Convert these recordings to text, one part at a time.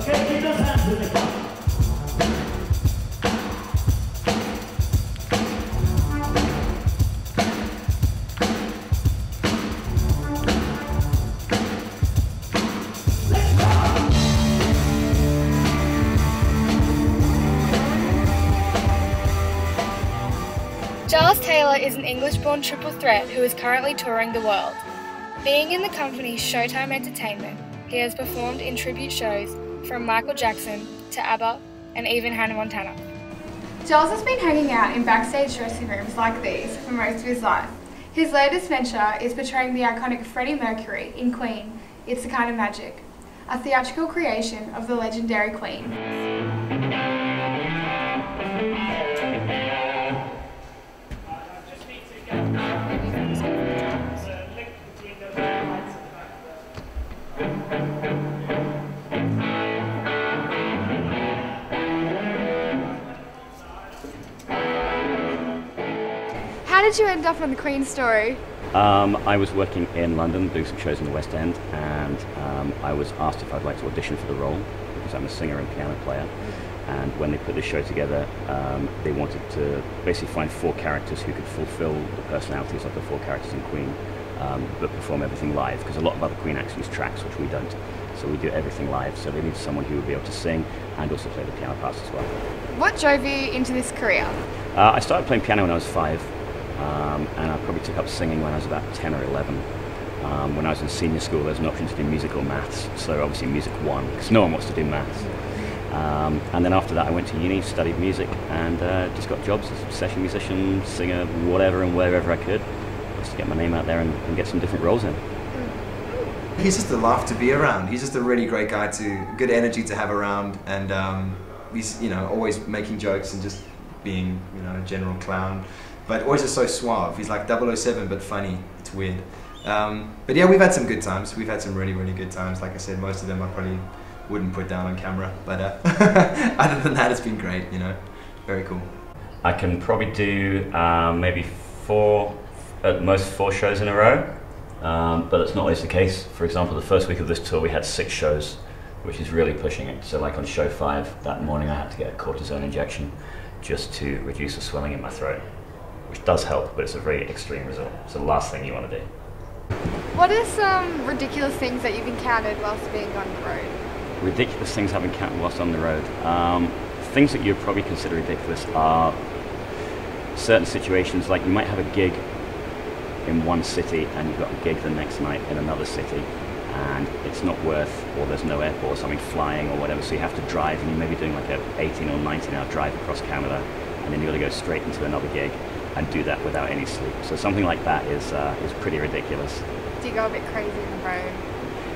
Okay, keep those hands moving. Giles Taylor is an English-born triple threat who is currently touring the world. Being in the company Showtime Entertainment, he has performed in tribute shows from Michael Jackson to ABBA and even Hannah Montana. Giles has been hanging out in backstage dressing rooms like these for most of his life. His latest venture is portraying the iconic Freddie Mercury in Queen, It's a Kind of Magic, a theatrical creation of the legendary Queen. How did you end up on the Queen story? I was working in London doing some shows in the West End, and I was asked if I'd like to audition for the role because I'm a singer and piano player. And when they put this show together, they wanted to basically find 4 characters who could fulfill the personalities of the 4 characters in Queen, but perform everything live, because a lot of other Queen acts use tracks, which we don't. So we do everything live, so they needed someone who would be able to sing and also play the piano parts as well. What drove you into this career? I started playing piano when I was 5, and I probably took up singing when I was about 10 or 11. When I was in senior school, there was an option to do music or maths, so obviously music won, because no one wants to do maths. And then after that I went to uni, studied music, and just got jobs as a session musician, singer, whatever and wherever I could, just to get my name out there and get some different roles in. He's just a laugh to be around. He's just a really great guy good energy to have around, and he's always making jokes and just being a general clown, but always just so suave. He's like 007 but funny. It's weird. But yeah, we've had some good times. We've had some really, really good times. Like I said, most of them I probably wouldn't put down on camera, but other than that, it's been great. Very cool. I can probably do maybe 4, at most 4 shows in a row. But it's not always the case. For example, the first week of this tour we had 6 shows, which is really pushing it. So like on show 5 that morning I had to get a cortisone injection just to reduce the swelling in my throat, which does help, but it's a very extreme result. It's the last thing you want to do. What are some ridiculous things that you've encountered whilst being on the road? Ridiculous things I've encountered whilst on the road. Things that you'd probably consider ridiculous are certain situations, like you might have a gig in one city and you've got a gig the next night in another city, and it's not worth, or there's no airport or something flying or whatever, so you have to drive, and you may be doing like a 18 or 19 hour drive across Canada, and then you've got to go straight into another gig and do that without any sleep. So something like that is pretty ridiculous. Do you go a bit crazy in the road?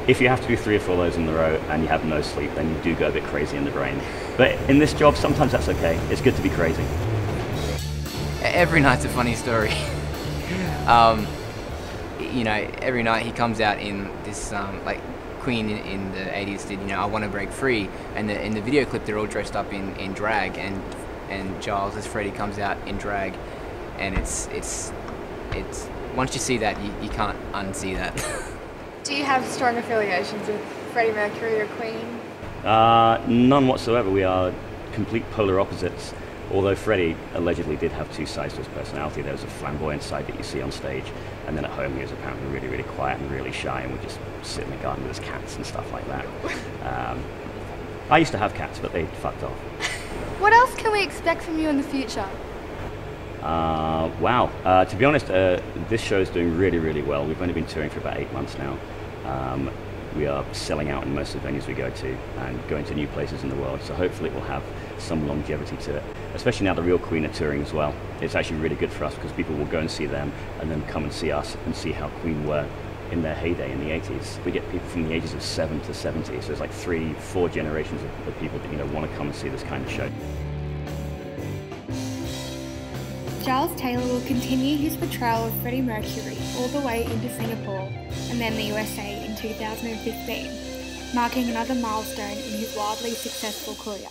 If you have to do 3 or 4 of those in the row and you have no sleep, then you do go a bit crazy in the brain. But in this job, sometimes that's okay. It's good to be crazy. Every night's a funny story. Every night he comes out in this, like Queen in the 80s did, I Want to Break Free, and in the video clip they're all dressed up in drag, and Giles as Freddie comes out in drag, and it's once you see that, you can't unsee that. Do you have strong affiliations with Freddie Mercury or Queen? None whatsoever. We are complete polar opposites. Although Freddie allegedly did have 2 sides to his personality. There was a flamboyant side that you see on stage, and then at home he was apparently really, really quiet and really shy, and would just sit in the garden with his cats and stuff like that. I used to have cats, but they fucked off. What else can we expect from you in the future? Wow. To be honest, this show is doing really, really well. We've only been touring for about 8 months now. We are selling out in most of the venues we go to and going to new places in the world, so hopefully it will have some longevity to it, especially now the real Queen are touring as well. It's actually really good for us because people will go and see them and then come and see us and see how Queen were in their heyday in the 80s. We get people from the ages of 7 to 70, so it's like 3, 4 generations of people that want to come and see this kind of show. Giles Taylor will continue his portrayal of Freddie Mercury all the way into Singapore and then the USA in 2015, marking another milestone in his wildly successful career.